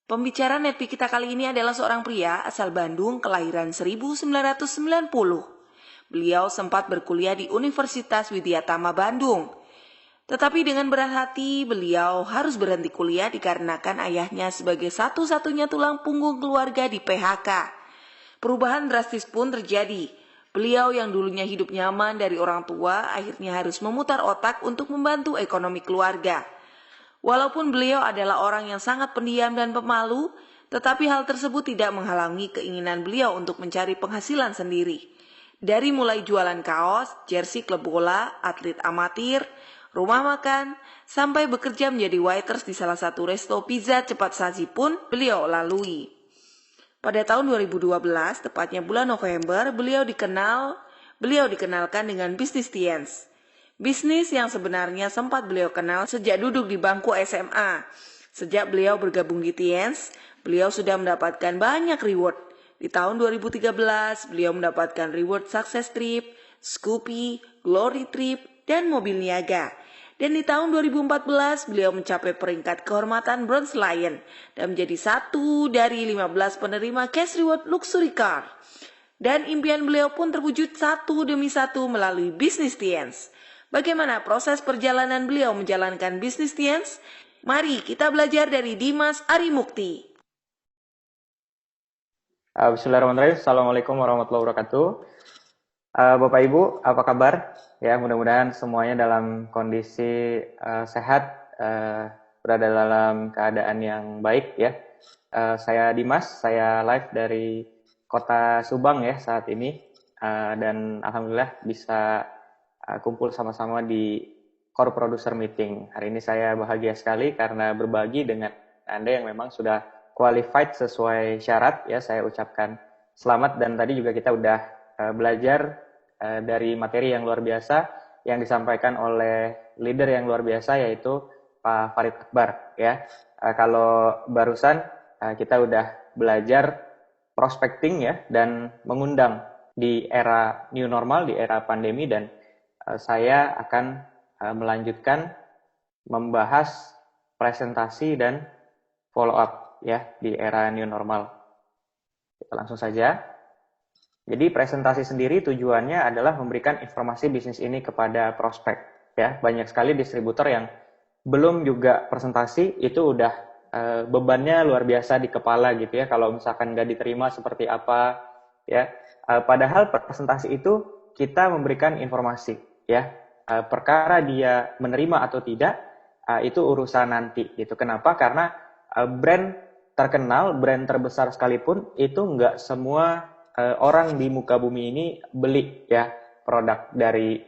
Pembicara Netpi kita kali ini adalah seorang pria asal Bandung kelahiran 1990. Beliau sempat berkuliah di Universitas Widyatama Bandung. Tetapi dengan berat hati, beliau harus berhenti kuliah dikarenakan ayahnya sebagai satu-satunya tulang punggung keluarga di PHK. Perubahan drastis pun terjadi. Beliau yang dulunya hidup nyaman dari orang tua, akhirnya harus memutar otak untuk membantu ekonomi keluarga. Walaupun beliau adalah orang yang sangat pendiam dan pemalu, tetapi hal tersebut tidak menghalangi keinginan beliau untuk mencari penghasilan sendiri. Dari mulai jualan kaos, jersey klub bola, atlet amatir, rumah makan, sampai bekerja menjadi waiters di salah satu resto pizza cepat saji pun beliau lalui. Pada tahun 2012, tepatnya bulan November, beliau dikenalkan dengan bisnis Tiens. Bisnis yang sebenarnya sempat beliau kenal sejak duduk di bangku SMA. Sejak beliau bergabung di Tiens, beliau sudah mendapatkan banyak reward. Di tahun 2013, beliau mendapatkan reward Success Trip, Scoopy, Glory Trip, dan mobil niaga. Dan di tahun 2014, beliau mencapai peringkat kehormatan Bronze Lion dan menjadi satu dari 15 penerima cash reward luxury car. Dan impian beliau pun terwujud satu demi satu melalui bisnis Tiens. Bagaimana proses perjalanan beliau menjalankan bisnis Tiens? Mari kita belajar dari Dimas Arimukti. Bismillahirrahmanirrahim. Assalamualaikum warahmatullahi wabarakatuh. Bapak Ibu, apa kabar? Ya, mudah-mudahan semuanya dalam kondisi sehat, berada dalam keadaan yang baik ya. Saya Dimas, saya live dari Kota Subang ya saat ini, dan alhamdulillah bisa kumpul sama-sama di Core Producer Meeting. Hari ini saya bahagia sekali karena berbagi dengan Anda yang memang sudah qualified sesuai syarat ya. Saya ucapkan selamat, dan tadi juga kita udah belajar dari materi yang luar biasa yang disampaikan oleh leader yang luar biasa, yaitu Pak Farid Akbar ya. Kalau barusan kita udah belajar prospecting ya, dan mengundang di era new normal, di era pandemi, dan saya akan melanjutkan membahas presentasi dan follow up ya di era new normal. Kita langsung saja. Jadi presentasi sendiri tujuannya adalah memberikan informasi bisnis ini kepada prospek ya. Banyak sekali distributor yang belum juga presentasi itu udah bebannya luar biasa di kepala gitu ya. Kalau misalkan nggak diterima seperti apa ya. Padahal presentasi itu kita memberikan informasi ya, perkara dia menerima atau tidak itu urusan nanti gitu. Kenapa? Karena brand terkenal, brand terbesar sekalipun itu nggak semua orang di muka bumi ini beli ya produk dari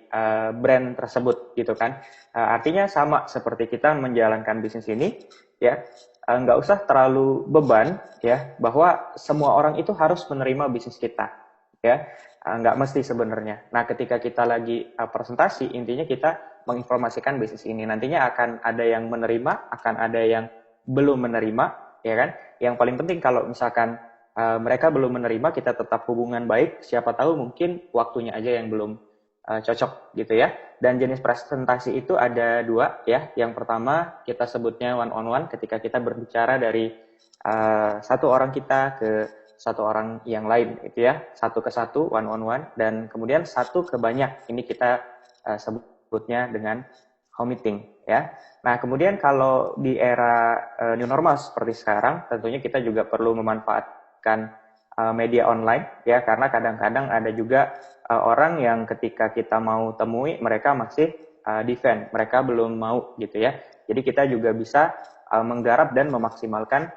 brand tersebut gitu kan. Artinya sama seperti kita menjalankan bisnis ini ya, nggak usah terlalu beban ya bahwa semua orang itu harus menerima bisnis kita ya. Nggak mesti sebenarnya. Nah, ketika kita lagi presentasi, intinya kita menginformasikan bisnis ini. Nantinya akan ada yang menerima, akan ada yang belum menerima, ya kan? Yang paling penting kalau misalkan mereka belum menerima, kita tetap hubungan baik. Siapa tahu mungkin waktunya aja yang belum cocok gitu ya. Dan jenis presentasi itu ada dua ya. Yang pertama kita sebutnya one on one, ketika kita berbicara dari satu orang kita ke satu orang yang lain itu ya, satu ke satu, one on one, dan kemudian satu ke banyak, ini kita sebutnya dengan home meeting ya. Nah kemudian kalau di era new normal seperti sekarang, tentunya kita juga perlu memanfaatkan media online ya, karena kadang-kadang ada juga orang yang ketika kita mau temui mereka masih defend, mereka belum mau gitu ya. Jadi kita juga bisa menggarap dan memaksimalkan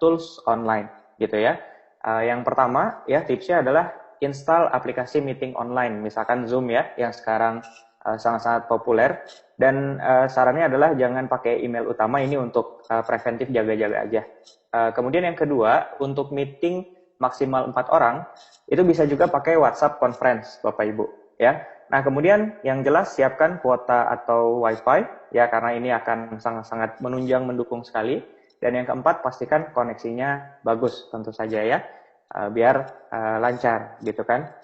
tools online gitu ya. Yang pertama ya, tipsnya adalah install aplikasi meeting online, misalkan Zoom ya, yang sekarang sangat-sangat populer. Dan sarannya adalah jangan pakai email utama, ini untuk preventif, jaga-jaga aja. Kemudian yang kedua, untuk meeting maksimal 4 orang, itu bisa juga pakai WhatsApp conference Bapak Ibu ya. Nah kemudian yang jelas siapkan kuota atau wifi ya, karena ini akan sangat-sangat menunjang, mendukung sekali. Dan yang keempat, pastikan koneksinya bagus tentu saja ya, biar lancar gitu kan.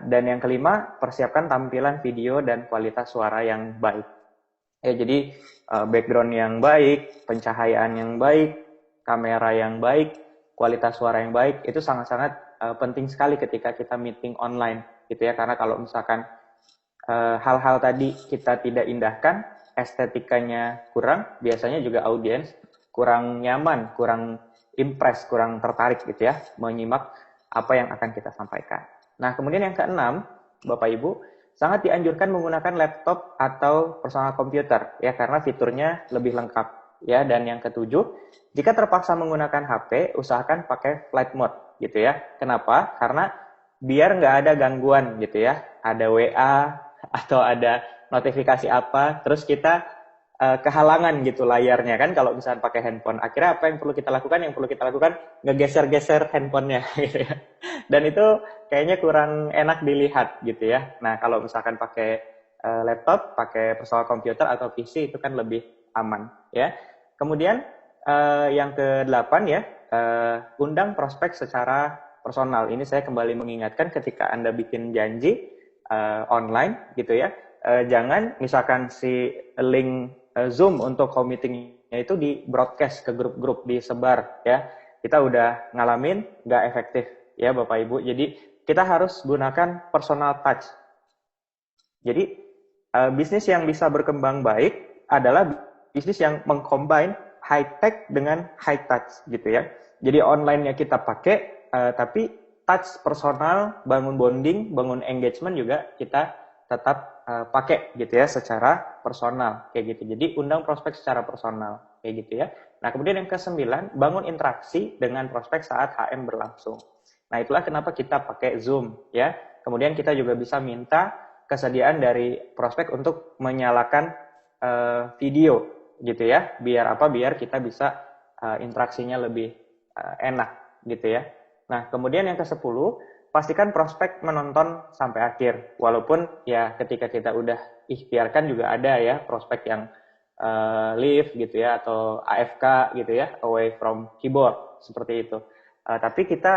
Dan yang kelima, persiapkan tampilan video dan kualitas suara yang baik. Ya, jadi background yang baik, pencahayaan yang baik, kamera yang baik, kualitas suara yang baik, itu sangat-sangat penting sekali ketika kita meeting online gitu ya. Karena kalau misalkan hal-hal tadi kita tidak indahkan, estetikanya kurang, biasanya juga audiens kurang nyaman, kurang impress, kurang tertarik gitu ya, menyimak apa yang akan kita sampaikan. Nah, kemudian yang keenam, Bapak Ibu, sangat dianjurkan menggunakan laptop atau personal computer ya, karena fiturnya lebih lengkap ya. Dan yang ketujuh, jika terpaksa menggunakan HP, usahakan pakai flight mode gitu ya. Kenapa? Karena biar nggak ada gangguan gitu ya, ada WA atau ada notifikasi apa, terus kita kehalangan gitu layarnya kan kalau misalnya pakai handphone. Akhirnya apa yang perlu kita lakukan? Yang perlu kita lakukan ngegeser-geser handphonenya gitu ya. Dan itu kayaknya kurang enak dilihat gitu ya. Nah, kalau misalkan pakai laptop, pakai personal computer atau PC itu kan lebih aman ya. Kemudian yang ke-8 ya, undang prospek secara personal. Ini saya kembali mengingatkan ketika Anda bikin janji online gitu ya, jangan misalkan si link Zoom untuk home meetingnya itu di broadcast ke grup-grup, disebar ya. Kita udah ngalamin nggak efektif ya Bapak Ibu. Jadi kita harus gunakan personal touch. Jadi bisnis yang bisa berkembang baik adalah bisnis yang mengcombine high tech dengan high touch gitu ya. Jadi online-nya kita pakai, tapi touch personal, bangun bonding, bangun engagement juga kita tetap pakai gitu ya secara personal kayak gitu. Jadi undang prospek secara personal kayak gitu ya. Nah, kemudian yang ke-9, bangun interaksi dengan prospek saat HM berlangsung. Nah, itulah kenapa kita pakai Zoom ya. Kemudian kita juga bisa minta kesediaan dari prospek untuk menyalakan video gitu ya. Biar apa? Biar kita bisa interaksinya lebih enak gitu ya. Nah, kemudian yang ke-10, pastikan prospek menonton sampai akhir. Walaupun ya ketika kita udah ikhtiarkan juga ada ya prospek yang leave gitu ya, atau AFK gitu ya, away from keyboard seperti itu. Tapi kita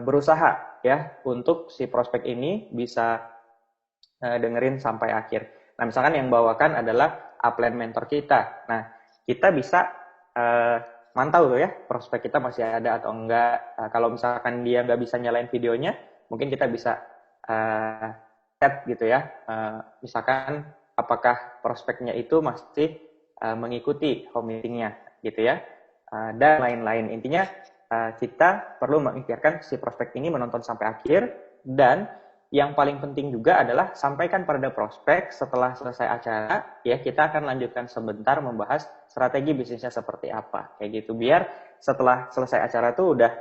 berusaha ya untuk si prospek ini bisa dengerin sampai akhir. Nah, misalkan yang bawakan adalah upline mentor kita. Nah, kita bisa mantau tuh ya, prospek kita masih ada atau enggak. Kalau misalkan dia nggak bisa nyalain videonya, mungkin kita bisa chat gitu ya. Misalkan apakah prospeknya itu masih mengikuti home meetingnya gitu ya. Dan lain-lain. Intinya kita perlu mengikhtiarkan si prospek ini menonton sampai akhir. Dan yang paling penting juga adalah sampaikan pada prospek setelah selesai acara, ya kita akan lanjutkan sebentar membahas strategi bisnisnya seperti apa, kayak gitu. Biar setelah selesai acara tuh udah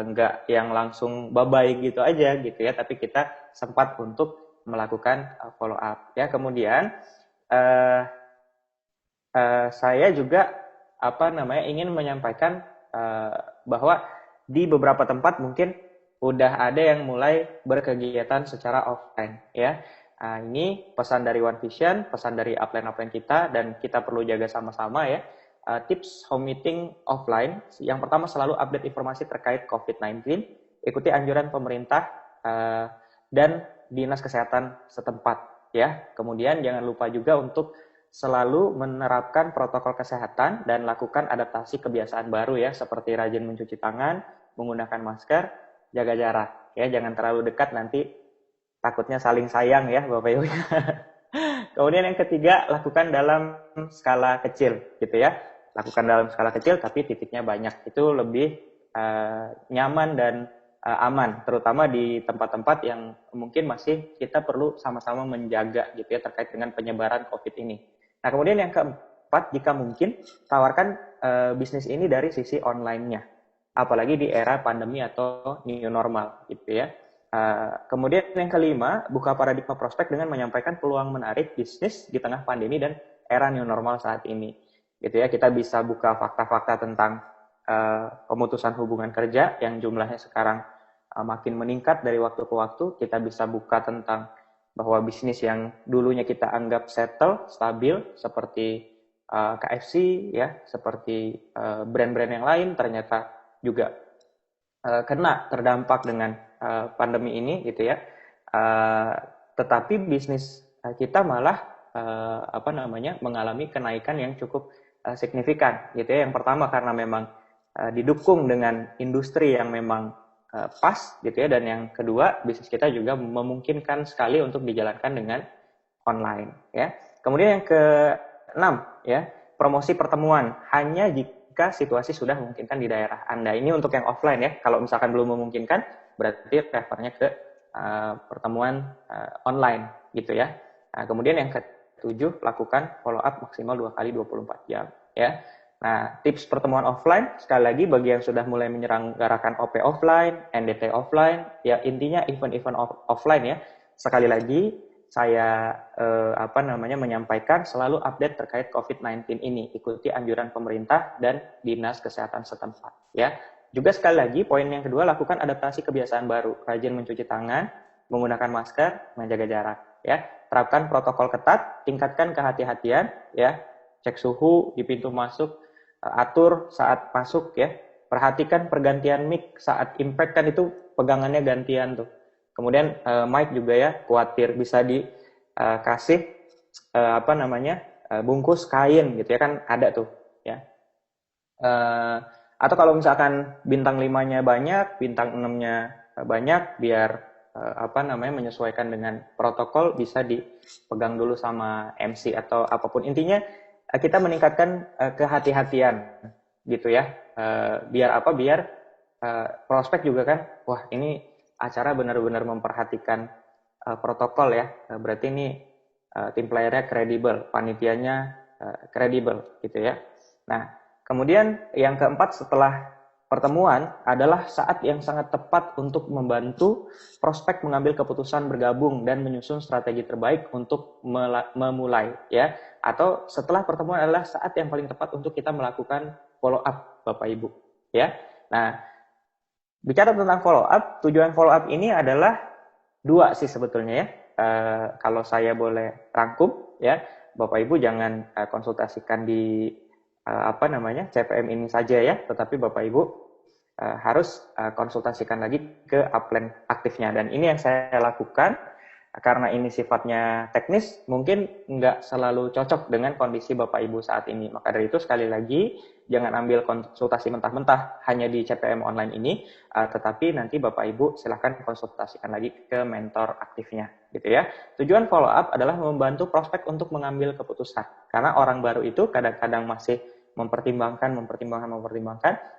nggak yang langsung bye-bye gitu aja gitu ya, tapi kita sempat untuk melakukan follow up. Ya, kemudian saya juga ingin menyampaikan bahwa di beberapa tempat mungkin udah ada yang mulai berkegiatan secara offline ya. Ini pesan dari One Vision, pesan dari upline kita, dan kita perlu jaga sama-sama ya. Tips home meeting offline. Yang pertama, selalu update informasi terkait COVID-19, ikuti anjuran pemerintah dan dinas kesehatan setempat ya. Kemudian jangan lupa juga untuk selalu menerapkan protokol kesehatan dan lakukan adaptasi kebiasaan baru ya, seperti rajin mencuci tangan, menggunakan masker, jaga jarak ya, jangan terlalu dekat nanti takutnya saling sayang ya Bapak Ibu. Kemudian yang ketiga, lakukan dalam skala kecil gitu ya. Lakukan dalam skala kecil tapi titiknya banyak. Itu lebih nyaman dan aman, terutama di tempat-tempat yang mungkin masih kita perlu sama-sama menjaga gitu ya terkait dengan penyebaran COVID ini. Nah, kemudian yang keempat, jika mungkin tawarkan bisnis ini dari sisi online-nya. Apalagi di era pandemi atau new normal gitu ya. Kemudian yang kelima, buka paradigma prospek dengan menyampaikan peluang menarik bisnis di tengah pandemi dan era new normal saat ini. Gitu ya, kita bisa buka fakta-fakta tentang pemutusan hubungan kerja yang jumlahnya sekarang makin meningkat dari waktu ke waktu. Kita bisa buka tentang bahwa bisnis yang dulunya kita anggap settle, stabil, seperti KFC ya, seperti brand-brand yang lain ternyata juga terdampak dengan pandemi ini gitu ya. Tetapi bisnis kita malah mengalami kenaikan yang cukup signifikan gitu ya. Yang pertama karena memang didukung dengan industri yang memang pas gitu ya, dan yang kedua bisnis kita juga memungkinkan sekali untuk dijalankan dengan online ya. Kemudian yang keenam ya, promosi pertemuan hanya jika situasi sudah memungkinkan di daerah Anda. Ini untuk yang offline ya. Kalau misalkan belum memungkinkan, berarti refernya ke pertemuan online gitu ya. Nah, kemudian yang ketujuh, lakukan follow up maksimal 2 kali 24 jam ya. Nah, tips pertemuan offline, sekali lagi bagi yang sudah mulai menyelenggarakan OP offline, NDT offline, ya intinya event-event offline ya. Sekali lagi, saya menyampaikan selalu update terkait COVID-19 ini. Ikuti anjuran pemerintah dan Dinas Kesehatan setempat ya. Juga sekali lagi, poin yang kedua, lakukan adaptasi kebiasaan baru. Rajin mencuci tangan, menggunakan masker, menjaga jarak ya. Terapkan protokol ketat, tingkatkan kehati-hatian ya. Cek suhu di pintu masuk, atur saat masuk ya. Perhatikan pergantian mic saat impact, kan itu pegangannya gantian tuh. Kemudian mic juga ya, khawatir bisa dikasih bungkus kain gitu ya, kan ada tuh ya. Atau kalau misalkan bintang 5-nya banyak, bintang 6-nya banyak, biar menyesuaikan dengan protokol, bisa dipegang dulu sama MC atau apapun. Intinya kita meningkatkan kehati-hatian gitu ya. Biar prospek juga kan, wah ini acara benar-benar memperhatikan protokol ya. Berarti ini tim playernya kredibel, panitianya kredibel gitu ya. Nah, kemudian yang keempat setelah pertemuan adalah saat yang sangat tepat untuk membantu prospek mengambil keputusan bergabung dan menyusun strategi terbaik untuk memulai ya. Atau setelah pertemuan adalah saat yang paling tepat untuk kita melakukan follow up Bapak Ibu ya. Nah, bicara tentang follow up, tujuan follow up ini adalah dua sih sebetulnya ya. Kalau saya boleh rangkum ya, Bapak Ibu jangan konsultasikan di CPM ini saja ya, tetapi Bapak Ibu harus konsultasikan lagi ke upline aktifnya. Dan ini yang saya lakukan karena ini sifatnya teknis, mungkin nggak selalu cocok dengan kondisi Bapak Ibu saat ini. Maka dari itu sekali lagi, jangan ambil konsultasi mentah-mentah hanya di CPM online ini, tetapi nanti Bapak Ibu silahkan konsultasikan lagi ke mentor aktifnya gitu ya. Tujuan follow up adalah membantu prospek untuk mengambil keputusan. Karena orang baru itu kadang-kadang masih mempertimbangkan.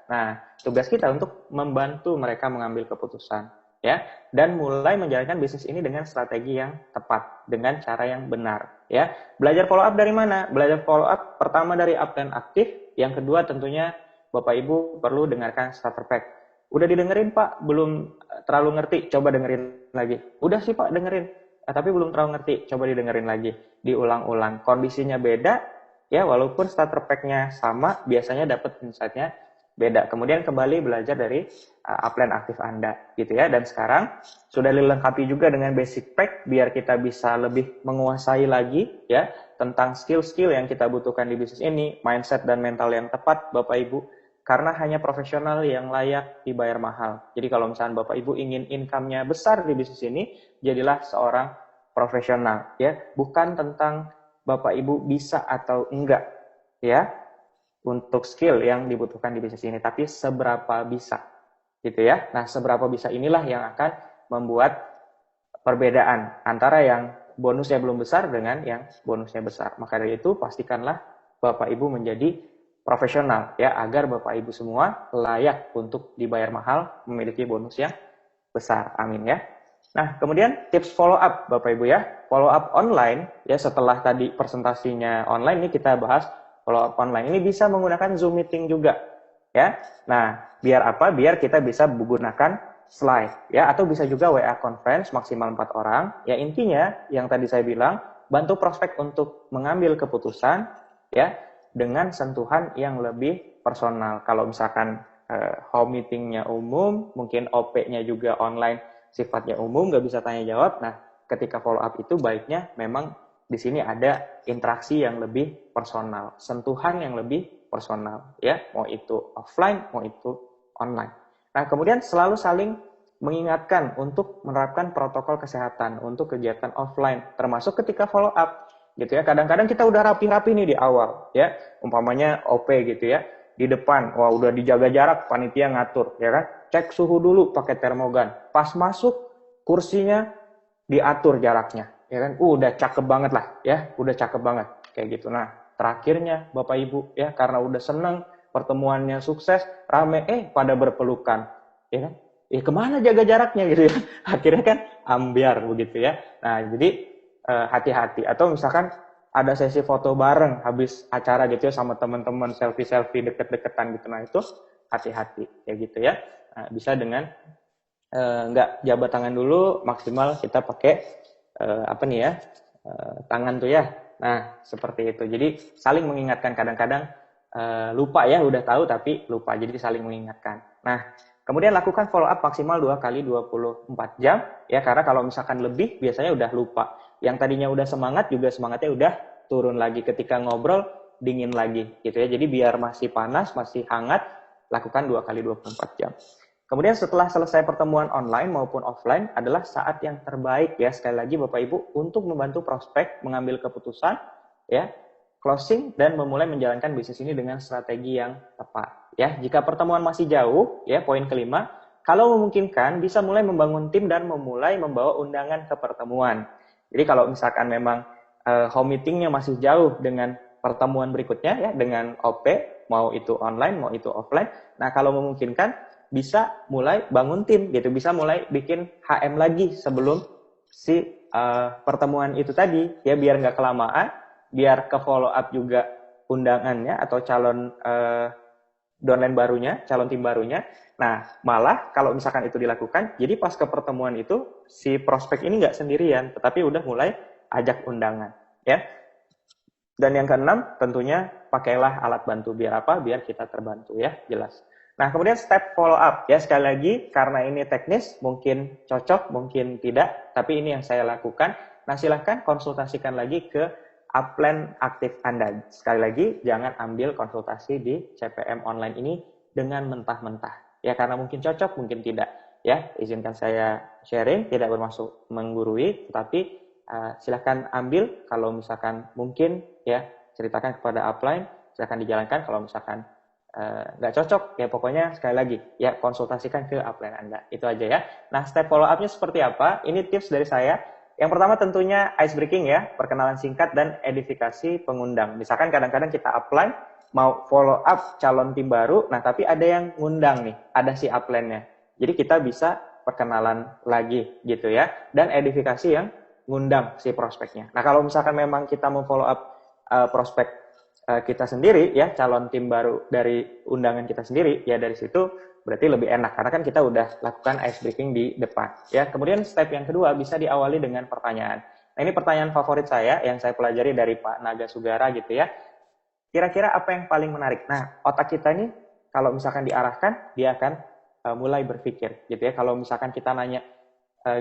Nah, tugas kita untuk membantu mereka mengambil keputusan ya, dan mulai menjalankan bisnis ini dengan strategi yang tepat, dengan cara yang benar ya. Belajar follow up dari mana? Belajar follow up pertama dari upline aktif, yang kedua tentunya Bapak Ibu perlu dengarkan starter pack. Udah didengerin Pak, belum terlalu ngerti, coba dengerin lagi. Udah sih Pak dengerin, tapi belum terlalu ngerti, coba didengerin lagi, diulang-ulang. Kondisinya beda ya, walaupun starter pack-nya sama, biasanya dapat insight-nya beda. Kemudian kembali belajar dari upline aktif Anda gitu ya. Dan sekarang sudah dilengkapi juga dengan basic pack biar kita bisa lebih menguasai lagi ya tentang skill-skill yang kita butuhkan di bisnis ini, mindset dan mental yang tepat Bapak Ibu. Karena hanya profesional yang layak dibayar mahal. Jadi kalau misalnya Bapak Ibu ingin income-nya besar di bisnis ini, jadilah seorang profesional ya, bukan tentang Bapak Ibu bisa atau enggak ya untuk skill yang dibutuhkan di bisnis ini, tapi seberapa bisa gitu ya. Nah, seberapa bisa inilah yang akan membuat perbedaan antara yang bonusnya belum besar dengan yang bonusnya besar. Maka dari itu pastikanlah Bapak Ibu menjadi profesional ya, agar Bapak Ibu semua layak untuk dibayar mahal, memiliki bonus yang besar. Amin ya. Nah, kemudian tips follow up Bapak Ibu ya. Follow up online ya, setelah tadi presentasinya online, ini kita bahas follow up online. Ini bisa menggunakan Zoom meeting juga ya. Nah, biar apa? Biar kita bisa menggunakan slide ya, atau bisa juga WA conference maksimal 4 orang. Ya, intinya yang tadi saya bilang, bantu prospek untuk mengambil keputusan ya dengan sentuhan yang lebih personal. Kalau misalkan home meetingnya umum, mungkin OP-nya juga online, sifatnya umum, nggak bisa tanya jawab. Nah, ketika follow up itu baiknya memang di sini ada interaksi yang lebih personal, sentuhan yang lebih personal, ya, mau itu offline, mau itu online. Nah, kemudian selalu saling mengingatkan untuk menerapkan protokol kesehatan untuk kegiatan offline, termasuk ketika follow up, gitu ya. Kadang-kadang kita udah rapi-rapi nih di awal, ya, umpamanya OP gitu ya. di depan, wah udah dijaga jarak, panitia ngatur, ya kan? Cek suhu dulu pakai termogan. Pas masuk, kursinya diatur jaraknya, ya kan? Udah cakep banget lah, ya, udah cakep banget, kayak gitu. Nah, terakhirnya Bapak Ibu, ya, karena udah seneng, pertemuannya sukses, rame, pada berpelukan, ya kan? Kemana jaga jaraknya gitu ya? Akhirnya kan ambiar begitu ya. Nah, jadi hati-hati. Atau misalkan ada sesi foto bareng habis acara gitu ya sama teman-teman selfie-selfie deket-deketan gitu. Nah itu hati-hati kayak gitu ya. Nah, bisa dengan nggak jabat tangan dulu, maksimal kita pakai tangan tuh ya. Nah seperti itu. Jadi saling mengingatkan, kadang-kadang lupa ya, udah tahu tapi lupa. Jadi saling mengingatkan. Nah kemudian lakukan follow up maksimal 2 kali 24 jam ya, karena kalau misalkan lebih biasanya udah lupa. Yang tadinya udah semangat juga semangatnya udah turun lagi, ketika ngobrol dingin lagi gitu ya. Jadi biar masih panas, masih hangat, lakukan 2 kali 24 jam. Kemudian setelah selesai pertemuan online maupun offline adalah saat yang terbaik ya, sekali lagi Bapak Ibu, untuk membantu prospek mengambil keputusan ya, closing dan memulai menjalankan bisnis ini dengan strategi yang tepat ya. Jika pertemuan masih jauh ya, poin kelima, kalau memungkinkan bisa mulai membangun tim dan memulai membawa undangan ke pertemuan. Jadi kalau misalkan memang home meetingnya masih jauh dengan pertemuan berikutnya ya, dengan OP, mau itu online mau itu offline. Nah kalau memungkinkan bisa mulai bangun tim gitu, bisa mulai bikin HM lagi sebelum si pertemuan itu tadi ya, biar nggak kelamaan, biar ke follow up juga undangannya atau calon downline barunya, calon tim barunya. Nah, malah kalau misalkan itu dilakukan, jadi pas ke pertemuan itu, si prospek ini nggak sendirian, tetapi udah mulai ajak undangan, ya. Dan yang keenam, tentunya pakailah alat bantu. Biar apa? Biar kita terbantu, ya, jelas. Nah, kemudian step follow up, ya, sekali lagi, karena ini teknis, mungkin cocok, mungkin tidak, tapi ini yang saya lakukan. Nah, silahkan konsultasikan lagi ke upline aktif Anda. Sekali lagi, jangan ambil konsultasi di CPM online ini dengan mentah-mentah. Ya, karena mungkin cocok, mungkin tidak. Ya, izinkan saya sharing, tidak bermaksud menggurui, tetapi silahkan ambil. Kalau misalkan mungkin, ya, ceritakan kepada upline, silahkan dijalankan. Kalau misalkan nggak cocok, ya pokoknya sekali lagi, ya konsultasikan ke upline Anda. Itu aja ya. Nah, step follow up-nya seperti apa? Ini tips dari saya. Yang pertama tentunya ice breaking ya, perkenalan singkat dan edifikasi pengundang. Misalkan kadang-kadang kita upline, mau follow up calon tim baru, nah tapi ada yang ngundang nih, ada si upline-nya. Jadi kita bisa perkenalan lagi gitu ya, dan edifikasi yang ngundang si prospeknya. Nah kalau misalkan memang kita mau follow up prospek kita sendiri ya, calon tim baru dari undangan kita sendiri, ya dari situ berarti lebih enak karena kan kita udah lakukan ice breaking di depan ya. Kemudian step yang kedua bisa diawali dengan pertanyaan. Nah ini pertanyaan favorit saya yang saya pelajari dari Pak Naga Sugara gitu ya. Kira-kira apa yang paling menarik? Nah, otak kita ini kalau misalkan diarahkan, dia akan mulai berpikir gitu ya. Kalau misalkan kita nanya,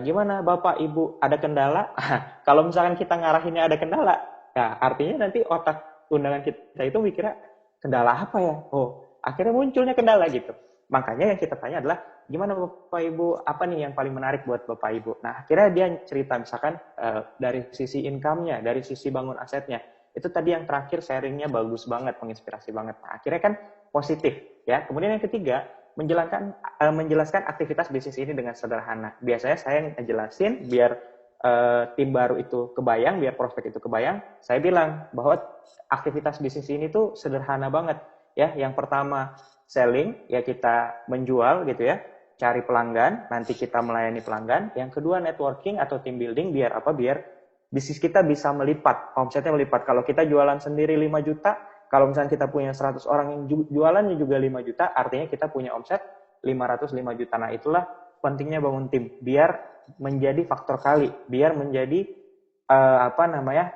gimana Bapak Ibu, ada kendala? Kalau misalkan kita ngarahinnya ada kendala, ya artinya nanti otak undangan kita itu mikirnya kendala apa ya? Oh, akhirnya munculnya kendala gitu. Makanya yang kita tanya adalah, gimana Bapak Ibu, apa nih yang paling menarik buat Bapak Ibu? Nah, akhirnya dia cerita misalkan dari sisi income-nya, dari sisi bangun asetnya. Itu tadi yang terakhir sharingnya bagus banget, menginspirasi banget. Nah, akhirnya kan positif ya. Kemudian yang ketiga, menjelaskan aktivitas bisnis ini dengan sederhana. Biasanya saya ngejelasin biar tim baru itu kebayang, biar prospek itu kebayang. Saya bilang bahwa aktivitas bisnis ini tuh sederhana banget ya. Yang pertama selling, ya kita menjual gitu ya, cari pelanggan, nanti kita melayani pelanggan. Yang kedua networking atau team building, biar apa? Biar bisnis kita bisa melipat, omsetnya melipat. Kalau kita jualan sendiri 5 juta, kalau misalnya kita punya 100 orang yang jualannya juga 5 juta, artinya kita punya omset 505 juta. Nah itulah pentingnya bangun tim, biar menjadi faktor kali, biar menjadi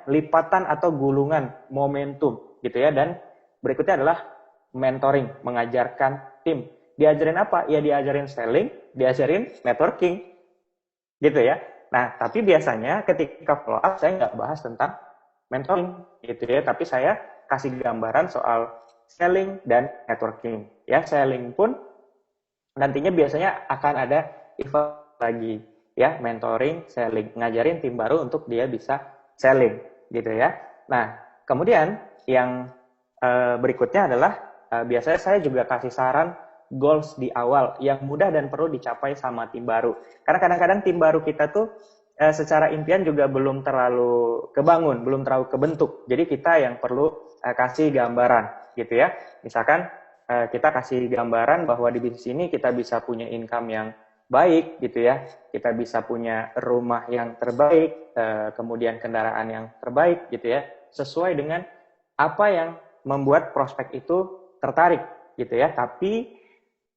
lipatan atau gulungan momentum gitu ya. Dan berikutnya adalah mentoring, mengajarkan tim. Diajarin apa? Ya diajarin selling, diajarin networking gitu ya. Nah, tapi biasanya ketika follow up saya nggak bahas tentang mentoring gitu ya, tapi saya kasih gambaran soal selling dan networking. Ya, selling pun nantinya biasanya akan ada event lagi ya, mentoring, selling, ngajarin tim baru untuk dia bisa selling gitu ya. Nah, kemudian yang berikutnya adalah biasanya saya juga kasih saran goals di awal yang mudah dan perlu dicapai sama tim baru. Karena kadang-kadang tim baru kita tuh secara impian juga belum terlalu kebangun, belum terlalu kebentuk. Jadi kita yang perlu kasih gambaran gitu ya. Misalkan kita kasih gambaran bahwa di bisnis ini kita bisa punya income yang baik gitu ya. Kita bisa punya rumah yang terbaik, kemudian kendaraan yang terbaik gitu ya. Sesuai dengan apa yang membuat prospek itu tertarik gitu ya. Tapi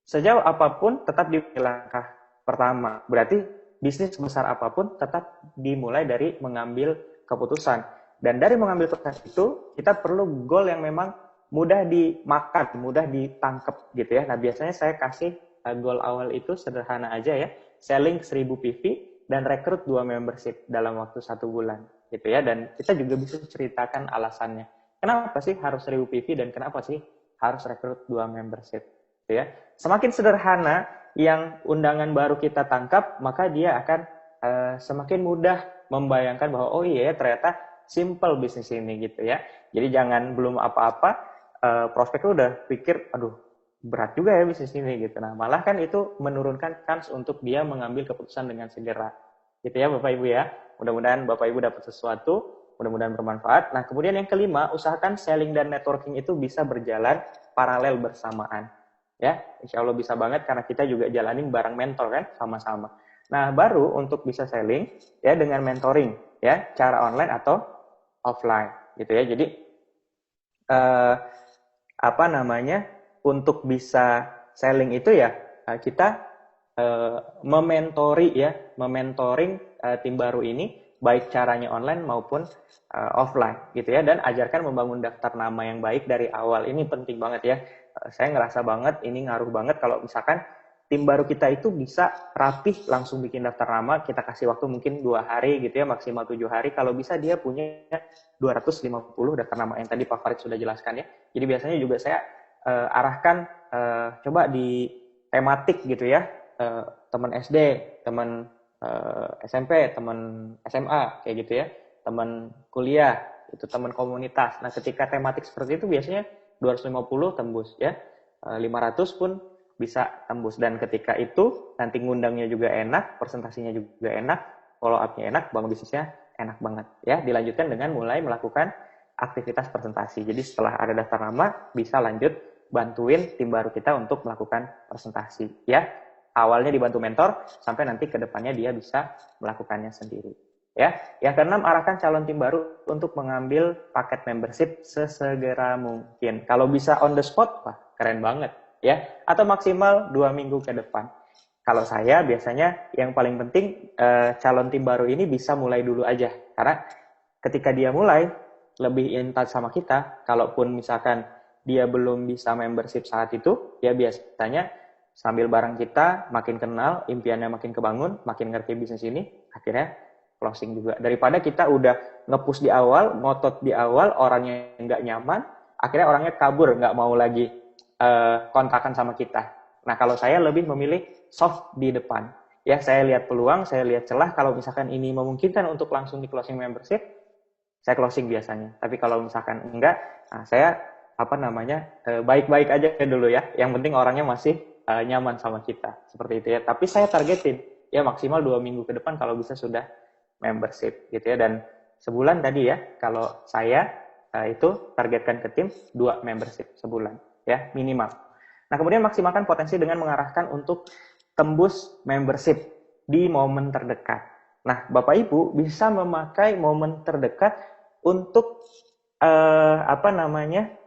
sejauh apapun tetap di langkah pertama. Berarti bisnis sebesar apapun tetap dimulai dari mengambil keputusan. Dan dari mengambil keputusan itu, kita perlu goal yang memang mudah dimakan, mudah ditangkap gitu ya. Nah, biasanya saya kasih goal awal itu sederhana aja ya. Selling 1000 PV dan rekrut 2 membership dalam waktu 1 bulan gitu ya. Dan kita juga bisa ceritakan alasannya. Kenapa sih harus 1000 PV dan kenapa sih harus rekrut 2 membership gitu ya. Semakin sederhana yang undangan baru kita tangkap, maka dia akan semakin mudah membayangkan bahwa oh iya ternyata simple bisnis ini gitu ya. Jadi jangan belum apa-apa prospek udah pikir aduh berat juga ya bisnis ini gitu. Nah, malah kan itu menurunkan kans untuk dia mengambil keputusan dengan segera. Gitu ya Bapak Ibu ya. Mudah-mudahan Bapak Ibu dapat sesuatu, mudah-mudahan bermanfaat. Nah, kemudian yang kelima, usahakan selling dan networking itu bisa berjalan paralel bersamaan. Ya, insya Allah bisa banget karena kita juga jalanin bareng mentor kan sama-sama. Nah, baru untuk bisa selling ya dengan mentoring ya, cara online atau offline gitu ya. Jadi apa namanya? Untuk bisa selling itu ya kita mementoring tim baru ini baik caranya online maupun offline gitu ya, dan ajarkan membangun daftar nama yang baik dari awal. Ini penting banget ya. Saya ngerasa banget ini ngaruh banget kalau misalkan tim baru kita itu bisa rapih langsung bikin daftar nama, kita kasih waktu mungkin 2 hari gitu ya, maksimal 7 hari. Kalau bisa dia punya 250 daftar nama yang tadi Pak Farid sudah jelaskan ya. Jadi biasanya juga saya arahkan coba di tematik gitu ya, teman SD, teman SMP, teman SMA kayak gitu ya, teman kuliah, itu teman komunitas. Nah, ketika tematik seperti itu biasanya 250 tembus ya, 500 pun bisa tembus. Dan ketika itu nanti ngundangnya juga enak, presentasinya juga enak, follow up-nya enak, bangun bisnisnya enak banget ya. Dilanjutkan dengan mulai melakukan aktivitas presentasi. Jadi setelah ada daftar nama, bisa lanjut bantuin tim baru kita untuk melakukan presentasi ya. Awalnya dibantu mentor, sampai nanti ke depannya dia bisa melakukannya sendiri. Ya, yang keenam, arahkan calon tim baru untuk mengambil paket membership sesegera mungkin. Kalau bisa on the spot, wah keren banget ya. Atau maksimal 2 minggu ke depan. Kalau saya biasanya yang paling penting calon tim baru ini bisa mulai dulu aja. Karena ketika dia mulai lebih in touch sama kita, kalaupun misalkan dia belum bisa membership saat itu, ya biasanya sambil bareng kita makin kenal, impiannya makin kebangun, makin ngerti bisnis ini, akhirnya closing juga. Daripada kita udah nge-push di awal, ngotot di awal, orangnya nggak nyaman, akhirnya orangnya kabur, nggak mau lagi kontakan sama kita. Nah, kalau saya lebih memilih soft di depan. Ya, saya lihat peluang, saya lihat celah. Kalau misalkan ini memungkinkan untuk langsung di closing membership, saya closing biasanya. Tapi kalau misalkan enggak, nah saya baik-baik aja dulu ya. Yang penting orangnya masih nyaman sama kita. Seperti itu ya. Tapi saya targetin ya maksimal 2 minggu ke depan kalau bisa sudah membership gitu ya. Dan sebulan tadi ya, kalau saya itu targetkan ke tim 2 membership sebulan ya minimal. Nah, kemudian maksimalkan potensi dengan mengarahkan untuk tembus membership di momen terdekat. Nah, Bapak Ibu bisa memakai momen terdekat untuk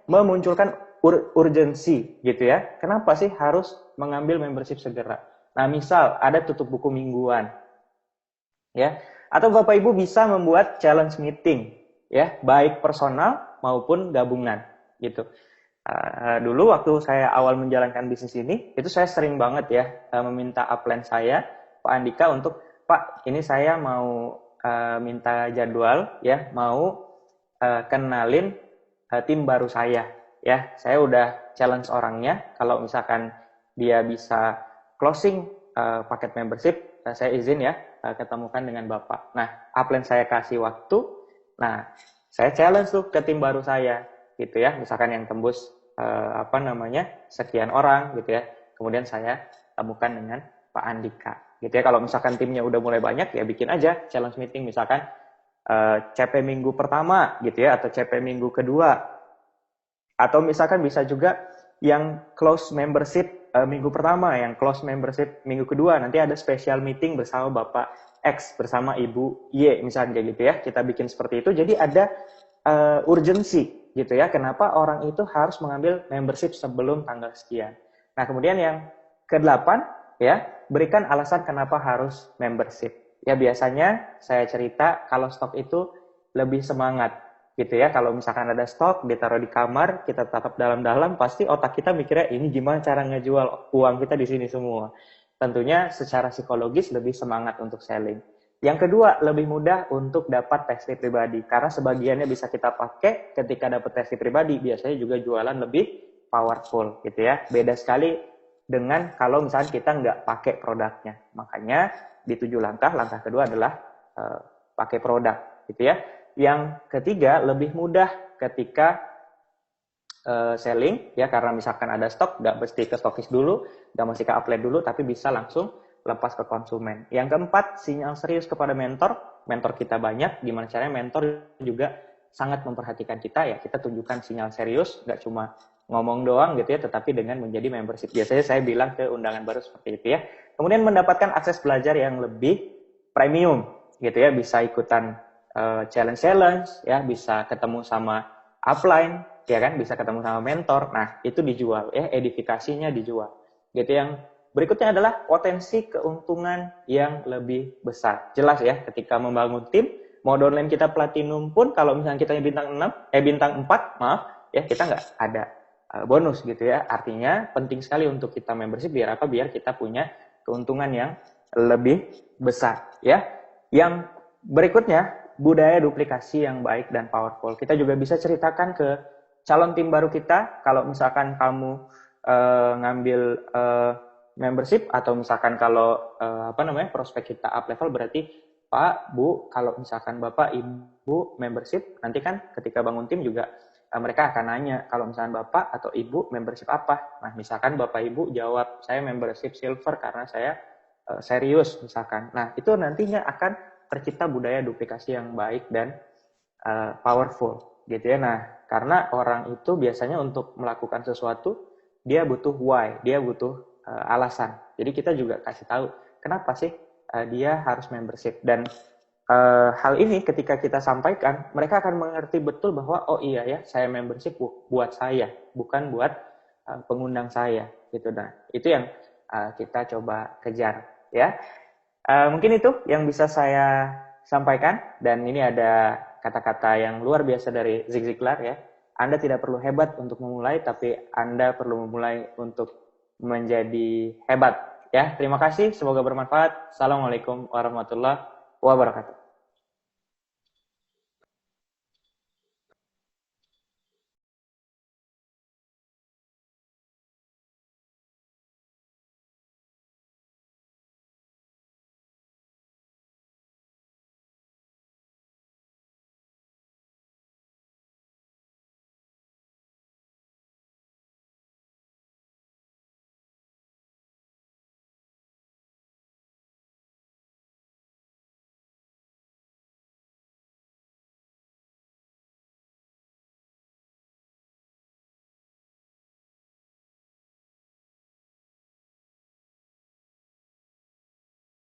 memunculkan urgensi gitu ya. Kenapa sih harus mengambil membership segera? Nah, misal ada tutup buku mingguan ya. Atau Bapak Ibu bisa membuat challenge meeting ya, baik personal maupun gabungan gitu. Dulu waktu saya awal menjalankan bisnis ini, itu saya sering banget ya meminta upline saya, Pak Andika, untuk Pak, ini saya mau minta jadwal ya, mau kenalin tim baru saya ya. Saya udah challenge orangnya, kalau misalkan dia bisa closing paket membership, saya izin ya ketemukan dengan Bapak. Nah, upline saya kasih waktu, nah saya challenge tuh ke tim baru saya gitu ya, misalkan yang tembus sekian orang gitu ya. Kemudian saya temukan dengan Pak Andika gitu ya. Kalau misalkan timnya udah mulai banyak ya bikin aja challenge meeting, misalkan CP minggu pertama gitu ya, atau CP minggu kedua, atau misalkan bisa juga yang close membership minggu pertama, yang close membership minggu kedua, nanti ada special meeting bersama Bapak X bersama Ibu Y misalnya gitu ya. Kita bikin seperti itu, jadi ada urgensi gitu ya, kenapa orang itu harus mengambil membership sebelum tanggal sekian. Nah, kemudian yang ke-8 ya, berikan alasan kenapa harus membership. Ya, biasanya saya cerita kalau stok itu lebih semangat gitu ya. Kalau misalkan ada stok ditaruh di kamar, kita tatap dalam-dalam, pasti otak kita mikirnya ini gimana cara ngejual uang kita di sini semua. Tentunya secara psikologis lebih semangat untuk selling. Yang kedua, lebih mudah untuk dapat testi pribadi, karena sebagiannya bisa kita pakai ketika dapat testi pribadi, biasanya juga jualan lebih powerful gitu ya. Beda sekali dengan kalau misalnya kita nggak pakai produknya. Makanya di 7 langkah, langkah kedua adalah pakai produk gitu ya. Yang ketiga, lebih mudah ketika selling ya, karena misalkan ada stok, nggak mesti ke stokis dulu, nggak mesti ke outlet dulu, tapi bisa langsung lepas ke konsumen. Yang keempat, sinyal serius kepada mentor. Mentor kita banyak, gimana caranya mentor juga sangat memperhatikan kita ya. Kita tunjukkan sinyal serius, nggak cuma ngomong doang gitu ya, tetapi dengan menjadi membership. Biasanya saya bilang ke undangan baru seperti itu ya. Kemudian mendapatkan akses belajar yang lebih premium gitu ya, bisa ikutan challenge ya, bisa ketemu sama upline ya kan, bisa ketemu sama mentor. Nah, itu dijual ya, edifikasinya dijual. Gitu. Yang berikutnya adalah potensi keuntungan yang lebih besar. Jelas ya, ketika membangun tim, mau downline kita platinum pun, kalau misalnya kita bintang 4, maaf, ya kita nggak ada bonus gitu ya. Artinya penting sekali untuk kita membership, biar apa? Biar kita punya keuntungan yang lebih besar ya. Yang berikutnya, budaya duplikasi yang baik dan powerful. Kita juga bisa ceritakan ke calon tim baru kita, kalau misalkan kamu ngambil membership, atau misalkan kalau prospek kita up level, berarti Pak, Bu, kalau misalkan Bapak, Ibu membership, nanti kan ketika bangun tim juga mereka akan nanya, kalau misalkan Bapak atau Ibu membership apa. Nah, misalkan Bapak Ibu jawab, saya membership silver karena saya serius misalkan. Nah, itu nantinya akan tercipta budaya duplikasi yang baik dan powerful gitu ya. Nah, karena orang itu biasanya untuk melakukan sesuatu, dia butuh why, dia butuh alasan. Jadi kita juga kasih tahu kenapa sih dia harus membership, dan hal ini ketika kita sampaikan, mereka akan mengerti betul bahwa oh iya ya, saya membership buat saya, bukan buat pengundang saya gitu. Nah, itu yang kita coba kejar ya. Mungkin itu yang bisa saya sampaikan, dan ini ada kata-kata yang luar biasa dari Zig Ziglar ya. Anda tidak perlu hebat untuk memulai, tapi Anda perlu memulai untuk menjadi hebat ya. Terima kasih, semoga bermanfaat. Assalamualaikum warahmatullahi wabarakatuh.